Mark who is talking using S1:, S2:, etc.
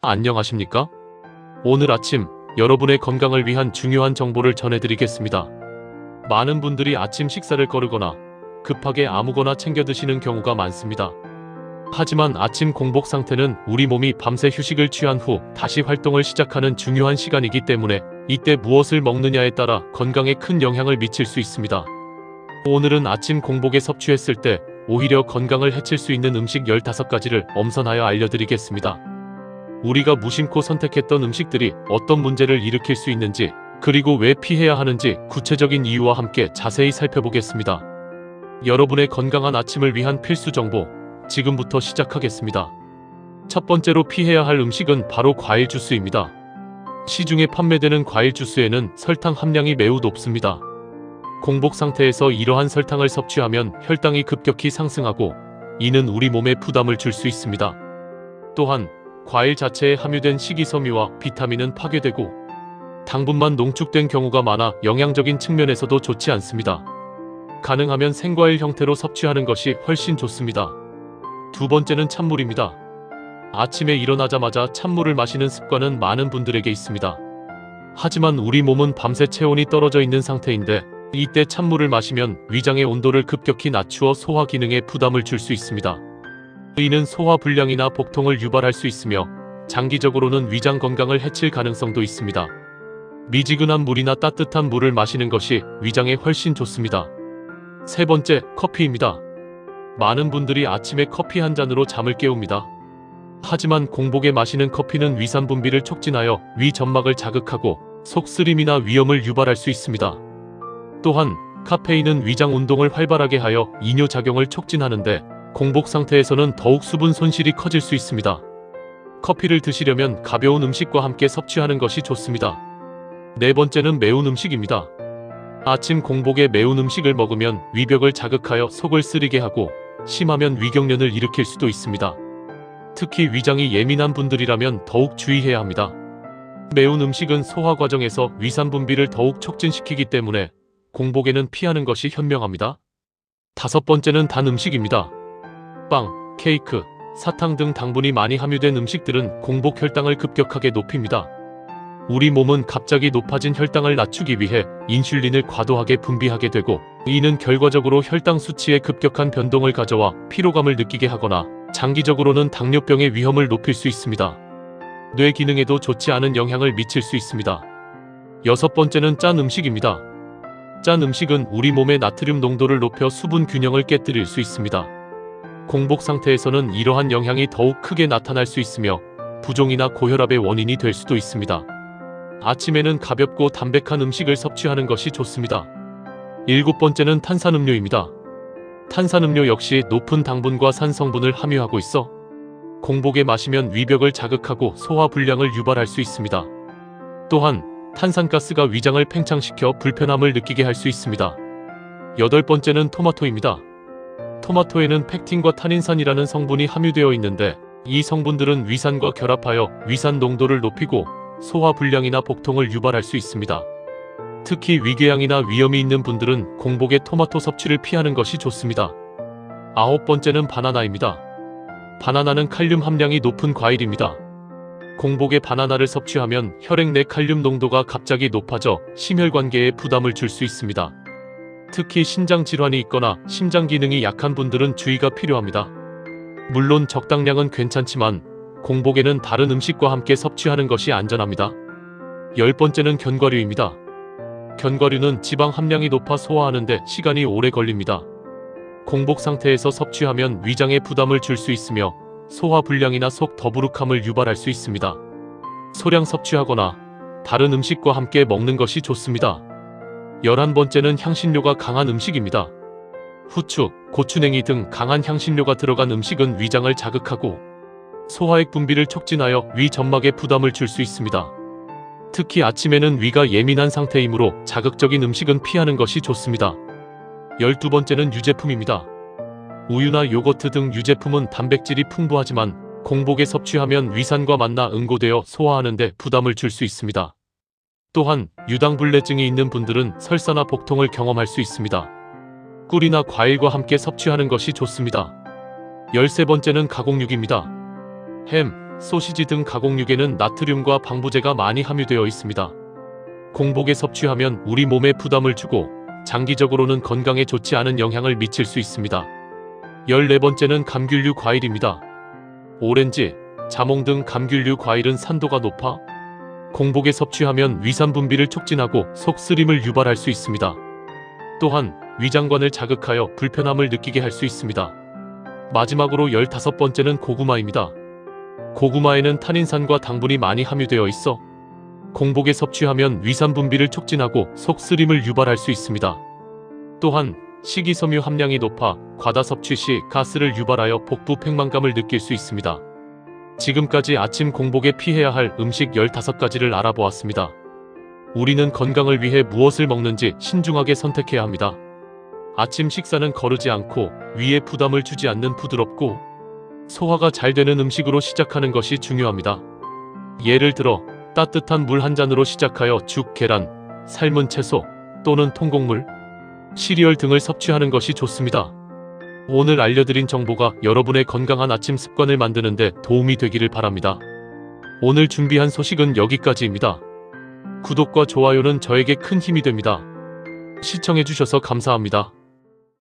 S1: 안녕하십니까? 오늘 아침 여러분의 건강을 위한 중요한 정보를 전해드리겠습니다. 많은 분들이 아침 식사를 거르거나 급하게 아무거나 챙겨 드시는 경우가 많습니다. 하지만 아침 공복 상태는 우리 몸이 밤새 휴식을 취한 후 다시 활동을 시작하는 중요한 시간이기 때문에 이때 무엇을 먹느냐에 따라 건강에 큰 영향을 미칠 수 있습니다. 오늘은 아침 공복에 섭취했을 때 오히려 건강을 해칠 수 있는 음식 15가지를 엄선하여 알려드리겠습니다. 우리가 무심코 선택했던 음식들이 어떤 문제를 일으킬 수 있는지, 그리고 왜 피해야 하는지 구체적인 이유와 함께 자세히 살펴보겠습니다. 여러분의 건강한 아침을 위한 필수 정보, 지금부터 시작하겠습니다. 첫 번째로 피해야 할 음식은 바로 과일 주스입니다. 시중에 판매되는 과일 주스에는 설탕 함량이 매우 높습니다. 공복 상태에서 이러한 설탕을 섭취하면 혈당이 급격히 상승하고 이는 우리 몸에 부담을 줄 수 있습니다. 또한 과일 자체에 함유된 식이섬유와 비타민은 파괴되고 당분만 농축된 경우가 많아 영양적인 측면에서도 좋지 않습니다. 가능하면 생과일 형태로 섭취하는 것이 훨씬 좋습니다. 두 번째는 찬물입니다. 아침에 일어나자마자 찬물을 마시는 습관은 많은 분들에게 있습니다. 하지만 우리 몸은 밤새 체온이 떨어져 있는 상태인데 이때 찬물을 마시면 위장의 온도를 급격히 낮추어 소화 기능에 부담을 줄 수 있습니다. 이는 소화 불량이나 복통을 유발할 수 있으며 장기적으로는 위장 건강을 해칠 가능성도 있습니다. 미지근한 물이나 따뜻한 물을 마시는 것이 위장에 훨씬 좋습니다. 세 번째, 커피입니다. 많은 분들이 아침에 커피 한 잔으로 잠을 깨웁니다. 하지만 공복에 마시는 커피는 위산 분비를 촉진하여 위 점막을 자극하고 속쓰림이나 위염을 유발할 수 있습니다. 또한 카페인은 위장 운동을 활발하게 하여 이뇨작용을 촉진하는데 공복 상태에서는 더욱 수분 손실이 커질 수 있습니다. 커피를 드시려면 가벼운 음식과 함께 섭취하는 것이 좋습니다. 네 번째는 매운 음식입니다. 아침 공복에 매운 음식을 먹으면 위벽을 자극하여 속을 쓰리게 하고 심하면 위경련을 일으킬 수도 있습니다. 특히 위장이 예민한 분들이라면 더욱 주의해야 합니다. 매운 음식은 소화 과정에서 위산 분비를 더욱 촉진시키기 때문에 공복에는 피하는 것이 현명합니다. 다섯 번째는 단 음식입니다. 빵, 케이크, 사탕 등 당분이 많이 함유된 음식들은 공복 혈당을 급격하게 높입니다. 우리 몸은 갑자기 높아진 혈당을 낮추기 위해 인슐린을 과도하게 분비하게 되고 이는 결과적으로 혈당 수치에 급격한 변동을 가져와 피로감을 느끼게 하거나 장기적으로는 당뇨병의 위험을 높일 수 있습니다. 뇌 기능에도 좋지 않은 영향을 미칠 수 있습니다. 여섯 번째는 짠 음식입니다. 짠 음식은 우리 몸의 나트륨 농도를 높여 수분 균형을 깨뜨릴 수 있습니다. 공복 상태에서는 이러한 영향이 더욱 크게 나타날 수 있으며 부종이나 고혈압의 원인이 될 수도 있습니다. 아침에는 가볍고 담백한 음식을 섭취하는 것이 좋습니다. 일곱 번째는 탄산음료입니다. 탄산음료 역시 높은 당분과 산 성분을 함유하고 있어 공복에 마시면 위벽을 자극하고 소화 불량을 유발할 수 있습니다. 또한 탄산가스가 위장을 팽창시켜 불편함을 느끼게 할 수 있습니다. 여덟 번째는 토마토입니다. 토마토에는 펙틴과 타닌산이라는 성분이 함유되어 있는데 이 성분들은 위산과 결합하여 위산 농도를 높이고 소화 불량이나 복통을 유발할 수 있습니다. 특히 위궤양이나 위염이 있는 분들은 공복에 토마토 섭취를 피하는 것이 좋습니다. 아홉 번째는 바나나입니다. 바나나는 칼륨 함량이 높은 과일입니다. 공복에 바나나를 섭취하면 혈액 내 칼륨 농도가 갑자기 높아져 심혈관계에 부담을 줄 수 있습니다. 특히 신장 질환이 있거나 심장 기능이 약한 분들은 주의가 필요합니다. 물론 적당량은 괜찮지만 공복에는 다른 음식과 함께 섭취하는 것이 안전합니다. 열 번째는 견과류입니다. 견과류는 지방 함량이 높아 소화하는데 시간이 오래 걸립니다. 공복 상태에서 섭취하면 위장에 부담을 줄 수 있으며 소화 불량이나 속 더부룩함을 유발할 수 있습니다. 소량 섭취하거나 다른 음식과 함께 먹는 것이 좋습니다. 11번째는 향신료가 강한 음식입니다. 후추, 고추냉이 등 강한 향신료가 들어간 음식은 위장을 자극하고 소화액 분비를 촉진하여 위 점막에 부담을 줄 수 있습니다. 특히 아침에는 위가 예민한 상태이므로 자극적인 음식은 피하는 것이 좋습니다. 12번째는 유제품입니다. 우유나 요거트 등 유제품은 단백질이 풍부하지만 공복에 섭취하면 위산과 만나 응고되어 소화하는 데 부담을 줄 수 있습니다. 또한 유당불내증이 있는 분들은 설사나 복통을 경험할 수 있습니다. 꿀이나 과일과 함께 섭취하는 것이 좋습니다. 13번째는 가공육입니다. 햄, 소시지 등 가공육에는 나트륨과 방부제가 많이 함유되어 있습니다. 공복에 섭취하면 우리 몸에 부담을 주고 장기적으로는 건강에 좋지 않은 영향을 미칠 수 있습니다. 14번째는 감귤류 과일입니다. 오렌지, 자몽 등 감귤류 과일은 산도가 높아 공복에 섭취하면 위산 분비를 촉진하고 속 쓰림을 유발할 수 있습니다. 또한 위장관을 자극하여 불편함을 느끼게 할 수 있습니다. 마지막으로 15번째는 고구마입니다. 고구마에는 타닌산과 당분이 많이 함유되어 있어 공복에 섭취하면 위산 분비를 촉진하고 속 쓰림을 유발할 수 있습니다. 또한 식이섬유 함량이 높아 과다 섭취 시 가스를 유발하여 복부 팽만감을 느낄 수 있습니다. 지금까지 아침 공복에 피해야 할 음식 15가지를 알아보았습니다. 우리는 건강을 위해 무엇을 먹는지 신중하게 선택해야 합니다. 아침 식사는 거르지 않고 위에 부담을 주지 않는 부드럽고 소화가 잘 되는 음식으로 시작하는 것이 중요합니다. 예를 들어 따뜻한 물 한 잔으로 시작하여 죽, 계란, 삶은 채소 또는 통곡물, 시리얼 등을 섭취하는 것이 좋습니다. 오늘 알려드린 정보가 여러분의 건강한 아침 습관을 만드는 데 도움이 되기를 바랍니다. 오늘 준비한 소식은 여기까지입니다. 구독과 좋아요는 저에게 큰 힘이 됩니다. 시청해주셔서 감사합니다.